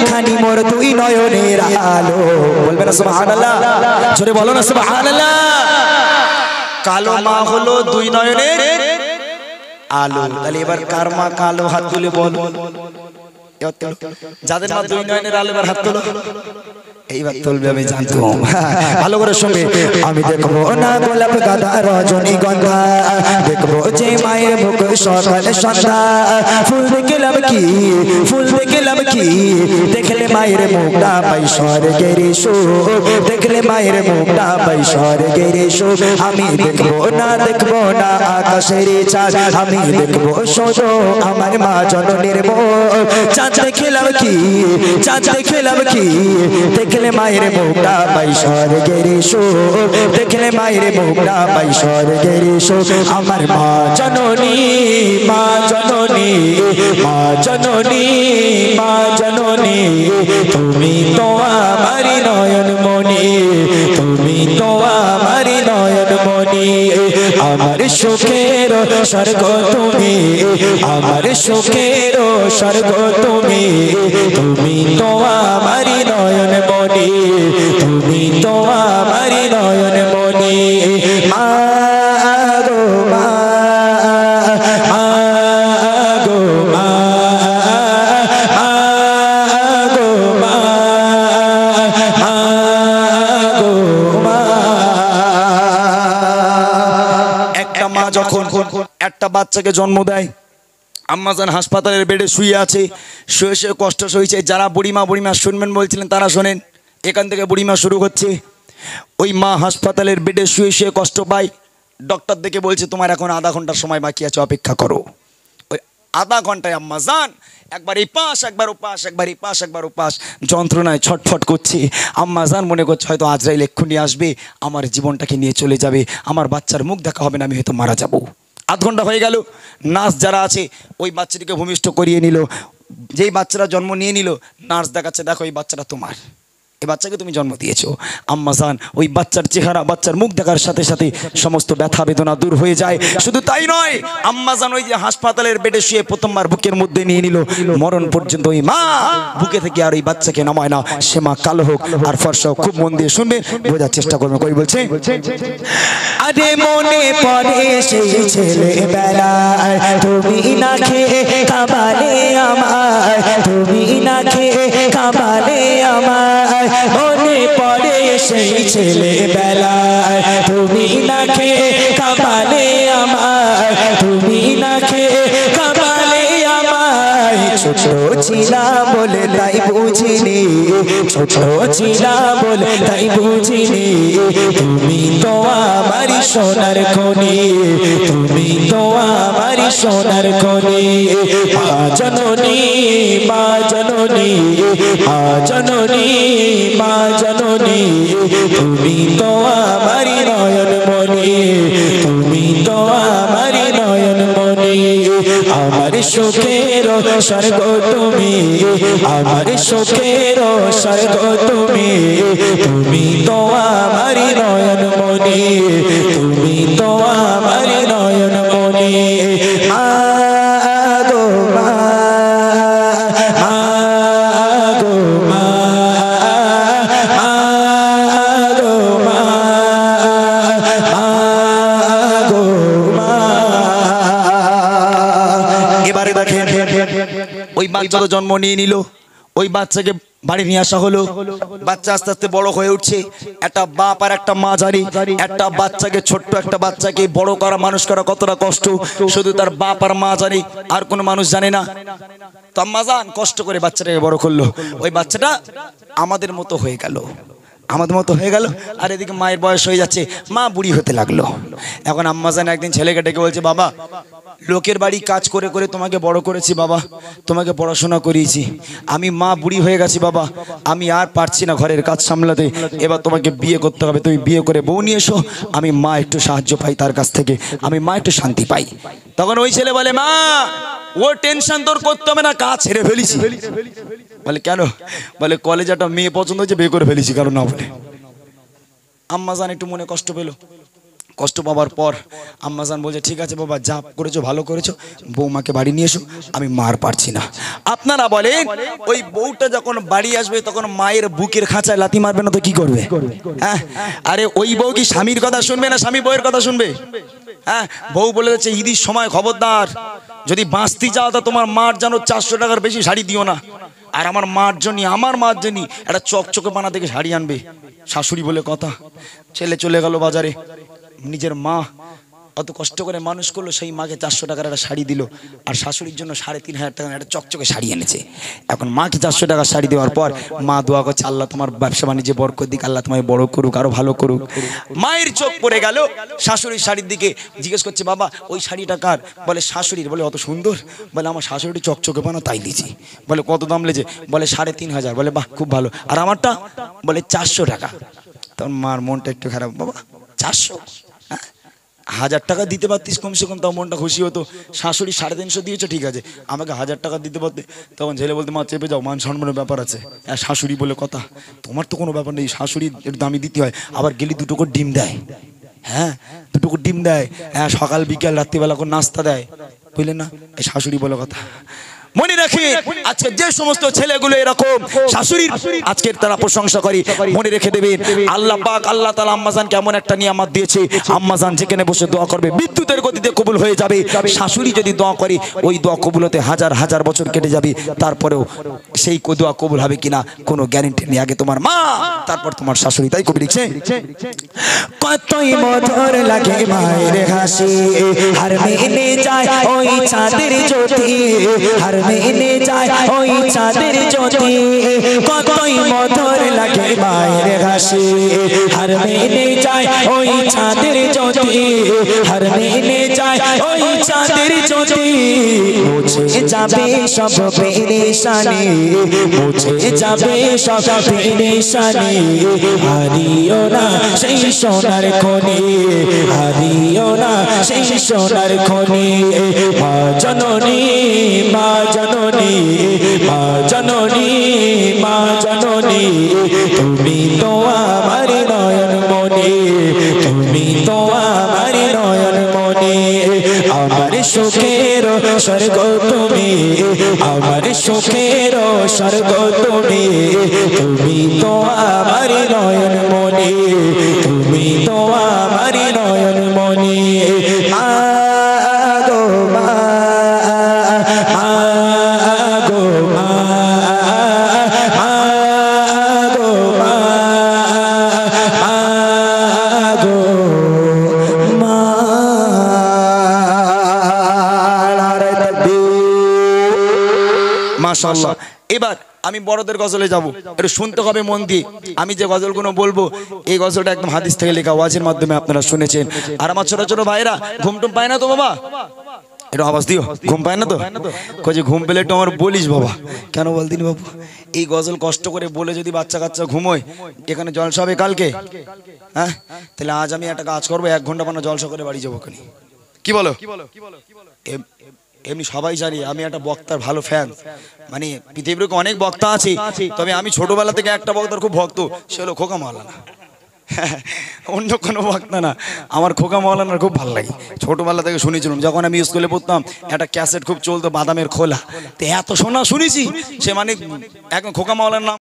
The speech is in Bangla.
খানি মোর দুই নয়নের আলো। বলবে না সুবহানাল্লাহ? জোরে বলো না সুবহানাল্লাহ। কালো মা হলো দুই নয়নের আলো। তাহলে এবার কার মা কালো? হাত তুলে বলো। যাদের মা দুই নয়নের আলো, এবার হাত তোলো। এইবার তুলবে, আমি জানতাম। ভালো করে শুনবে। আমি দেখবো না গোলাপ গাঁদা রজনীগন্ধা, দেখবো যে মায়ের মুখ সকালে সন্ধ্যা। ফুল দেখলাম কি, ফুল দেখলাম কি, দেখলে মায়ের মুখটা পাই স্বর্গের সুখ, দেখলে মায়ের মুখটা পাই স্বর্গের সুখ। আমি দেখবো না আকাশের চাঁদ, আমি দেখবো শুধু আমার মা জননীর মুখ। চাঁদ দেখলাম কি, চাঁদ দেখলাম কি, দেখলে মায়ের মুখটা পাই স্বর্গের সুখ, দেখলে মায়ের মুখটা পাই স্বর্গের সুখ। আমার মা জননী, মা জননী, মা জননী, মা জননী, তুমি তো আমার নয়ন মনি, তুমি তো আমার নয়ন মনি। আমার সুখের স্বর্গ তুমি, আমার সুখের স্বর্গ তুমি, তুমি তো আমার নয়ন মনি, তুমি তো আমার নয়ন মনি। মা গো মা, মা গো মা, মা গো মা, মা গো মা। একটা মা যখন একটা বাচ্চাকে জন্ম দেয়, আম্মাজান হাসপাতালের বেডে শুয়ে আছে, শুয়ে শুয়ে কষ্ট সইছে। যারা বুড়িমা শুনবেন বলছিলেন তারা শোনেন, এখান থেকে বুড়িমা শুরু হচ্ছে। ওই মা হাসপাতালের বেডে শুয়ে শুয়ে কষ্ট পায়। ডক্টর দেখে বলছে তোমার এখন আধা ঘন্টার সময় বাকি আছে, অপেক্ষা করো। ওই আধা ঘন্টায় আম্মাজান একবার এই পাশ, একবার ও পাশ, একবার এই পাশ, একবার ও পাশ, যন্ত্রণায় ছটফট করছে। আম্মাজান মনে করছে হয়তো আজরাইল এক্ষুনি আসবে, আমার জীবনটাকে নিয়ে চলে যাবে, আমার বাচ্চার মুখ দেখা হবে না, আমি হয়তো মারা যাব। আধ ঘন্টা হয়ে গেল। নার্স যারা আছে ওই বাচ্চাটিকে ভূমিষ্ঠ করিয়ে নিল। যেই বাচ্চারা জন্ম নিয়ে নিল, নার্স দেখাচ্ছে দেখো এই বাচ্চাটা তোমার, এই বাচ্চাকে তুমি জন্ম দিয়েছো। আম্মাজান ওই বাচ্চার চেহারা, বাচ্চার মুখ দেখার সাথে সাথে সমস্ত ব্যথা বেদনা দূর হয়ে যায়। শুধু তাই নয়, আম্মাজান ওই যে হাসপাতালের বেডে শুয়ে প্রথমবার বুকের মধ্যে নিয়ে নিল, মরণ পর্যন্ত ওই মা বুকে থেকে আর ওই বাচ্চাকে নামায় না। সে মা কালো হোক আর ফর্সা হোক, খুব মন দিয়ে শুনবে, বোঝার চেষ্টা করবে। কই বলছে, আরে মনে পড়ে সেই ছেলেবেলায়, তুমি না খেয়ে কাবালে আমায়, তুমি না খেয়ে কাবালে আমায়। মনে পড়ে সেই ছেলেবেলায়, তুমি না খেয়ে কাবালে আমায়, তুমি না খেয়ে কাবালে আমায়। ছোট ছিলাম বলে তাই বুঝিনি, ছোট ছিলাম বলে তাই বুঝিনি, তুমি তো আমার সোনার খনি, তুমি তো আমার সোনার খনি। মা জননী, মা জননী, মা জননী, মা জননী, তুমি তো আমার নয়ন মনি, তুমি তো আমার নয়ন মনি। আমার সুখের স্বর্গ তুমি, আমার সুখের স্বর্গ তুমি, তুমি তো আমার নয়ন মনি, তুমি তো আমার নয়ন মনি। মা গো মা, মা গো মা, মা গো মা, মা গো মা। এবারে দেখেন ওই বাচ্চা তো জন্ম নিয়ে নিল, ওই বাচ্চাকে বাড়ি নিয়ে আসা হলো। বাচ্চা আস্তে আস্তে বড় হয়ে উঠছে। একটা বাপ আর একটা মা জানি একটা বাচ্চাকে, ছোট্ট একটা বাচ্চাকে বড় করা, মানুষ করা কতটা কষ্ট শুধু তার বাপ আর মা জানে, আর কোনো মানুষ জানে না। তো আম্মা জান কষ্ট করে বাচ্চাটাকে বড় করলো। ওই বাচ্চাটা আমাদের মতো হয়ে গেল, আমাদের মতো হয়ে গেল। আর এদিকে মায়ের বয়স হয়ে যাচ্ছে, মা বুড়ি হতে লাগলো। এখন আম্মা জান একদিন ছেলেকে ডেকে বলছে, বাবা লোকের বাড়ি কাজ করে করে তোমাকে বড় করেছি বাবা, তোমাকে পড়াশোনা করিয়েছি, আমি মা বুড়ি হয়ে গেছি বাবা, আমি আর পারছি না ঘরের কাজ সামলাতে, এবার তোমাকে বিয়ে করতে হবে, তুমি বিয়ে করে বউ নিয়ে এসো, আমি মা একটু সাহায্য পাই তার কাছ থেকে, আমি মা একটু শান্তি পাই। তখন ওই ছেলে বলে, মা ও টেনশন তোর করতে হবে না, কাজ ছেড়ে ফেলেছি। বলে কেন? বলে কলেজে একটা মেয়ে পছন্দ হয়েছে, বিয়ে করে ফেলেছি, কারণ না বলে। আম্মা জান একটু মনে কষ্ট পেল, কষ্ট পাওয়ার পর আম্মাজান বলছে ঠিক আছে বাবা যা করেছো ভালো করেছো, বৌমাকে বাড়ি নিয়ে এসো, আমি মার পারছি না। আপনারা বলেন ওই বউটা যখন বাড়ি আসবে তখন মায়ের বুকের খাঁচায় লাথি মারবে না তো কি করবে? হ্যাঁ, আরে ওই বউ কি স্বামীর কথা শুনবে না স্বামী বউয়ের কথা শুনবে? হ্যাঁ, বউ বলে যাচ্ছে ঈদের সময় খবরদার যদি বাঁচতে চাও তা তোমার মার যেন 400 টাকার বেশি শাড়ি দিও না, আর আমার মার জন্য একটা চকচকে বানা থেকে শাড়ি আনবে। শাশুড়ি বলে কথা, ছেলে চলে গেল বাজারে, নিজের মা অত কষ্ট করে মানুষ করলো, সেই মাকে 400 টাকার একটা শাড়ি দিল, আর শাশুড়ির জন্য 3,500 টাকার একটা চকচকে শাড়ি এনেছে। এখন মাকে 400 টাকার শাড়ি দেওয়ার পর মা দোয়া করছে আল্লাহ তোমার ব্যবসা বাণিজ্যে বরকত দিক, আল্লাহ তোমায় বড় করুক, আরো ভালো করুক। মায়ের চোখ পড়ে গেল শাশুড়ির শাড়ির দিকে, জিজ্ঞেস করছে বাবা ওই শাড়িটা কার? বলে শাশুড়ির। বলে অত সুন্দর? বলে আমার শাশুড়ি চকচকে বানা তাই দিয়েছি। বলে কত দাম লেছে? বলে 3,500। বলে বাহ খুব ভালো, আর আমারটা? বলে 400 টাকা। তখন মার মনটা একটু খারাপ, বাবা 400? 1000 টাকা দিতে পারতিস কমসে কম, তাও মনটা খুশি হতো। শাশুড়ি 350 দিয়েছো ঠিক আছে, আমাকে 1000 টাকা দিতে পারতে। তখন ছেলে বলতে মা চেপে যাও, মান সম্মানের ব্যাপার আছে। হ্যাঁ, শাশুড়ি বলে কথা, তোমার তো কোনো ব্যাপার নেই, শাশুড়ি একটু দামি দিতে হয়, আবার গেলি 2 করে ডিম দেয়। হ্যাঁ 2 করে ডিম দেয়, হ্যাঁ সকাল বিকাল রাত্রিবেলা করে নাস্তা দেয়, বুঝলেন না? এই শাশুড়ি বলে কথা। মনে রাখি আজকে যে সমস্ত ছেলেগুলো এরকম শাশুড়ির আজকের তারা প্রশংসা করি, মনে রেখে দেবেন আল্লাহ পাক আল্লাহ তাআলা আম্মাজানকে এমন একটা নিয়ামত দিয়েছে, আম্মাজান যেখানে বসে দোয়া করবে বিদ্যুতের গতিতে কবুল হয়ে যাবে। শাশুড়ি যদি দোয়া করে ওই দোয়া কবুল হতে হাজার হাজার বছর কেটে যাবে, তারপরেও সেই দোয়া কবুল হবে কিনা কোনো গ্যারান্টি নেই। আগে তোমার মা, তারপর তোমার শাশুড়ি। তাই কবি লিখছে কতই মধুর লাগে মায়ের হাসি, হার মেনে যায় ওই চাঁদের জ্যোতি, হার মেনে যায় ওই চাঁদের জ্যোতি। কতই মধুর লাগে মায়ের হাসি, হার মেনে যায় ওই চাঁদের জ্যোতি, হার মেনে যায় ওই চাঁদের জ্যোতি। মুছে যাবে সব পেরেশানি, মুছে যাবে সব পেরেশানি, হারিও না সেই সোনার খনি, হারিও না সেই সোনার খনি। মা জননী, মা জননী, মা জননী, মা জননী, তুমি তো আমার নয়ন মনি, তুমি তো আমার নয়ন মনি। আমার সুখের স্বর্গ তুমি, আমার সুখের স্বর্গ তুমি, তুমি তো আমার নয়ন মনি, তুমি তো আমার নয়ন মনি। আগো মা, আগো মা, আগো মা, আগো মা। মাশাআল্লাহ। এবার আমি বড়দের গজলে যাব, একটু শুনতে হবে মন দিয়ে। আমি যে গজলগুলো বলবো এই গজলটা একদম হাদিস থেকে লেখা, ওয়াজের মাধ্যমে আপনারা শুনেছেন। আর আমার ছোট ছোট ভাইরা ঘুম টুম পায় না তো বাবা? একটু আওয়াজ দিও, ঘুম পায় না তো? কয়ে ঘুম পেলে একটু আমার বলিস বাবা। কেন বলতিনি বাবু? এই গজল কষ্ট করে বলে যদি বাচ্চা কাচ্চা ঘুমোয়, এখানে জলসা হবে কালকে। হ্যাঁ, তাহলে আজ আমি একটা কাজ করবো, 1 ঘন্টা বানা জলসা করে বাড়ি যাবো। কি বলো? এমনি সবাই জানি আমি একটা বক্তার ভালো ফ্যান, মানে পৃথিবীর অনেক বক্তা আছে, তবে আমি ছোটবেলা থেকে একটা বক্তার খুব ভক্ত, সে হলো খোকা মাওলানা। অন্য কোনো বক্তা না, আমার খোকা মাওলানার খুব ভালো লাগে। ছোটবেলা থেকে শুনেছিলাম, যখন আমি স্কুলে পড়তাম একটা ক্যাসেট খুব চলতো বাদামের খোলা, তো এত শোনা শুনেছি, সে মানে একদম খোকা মাওলানার নাম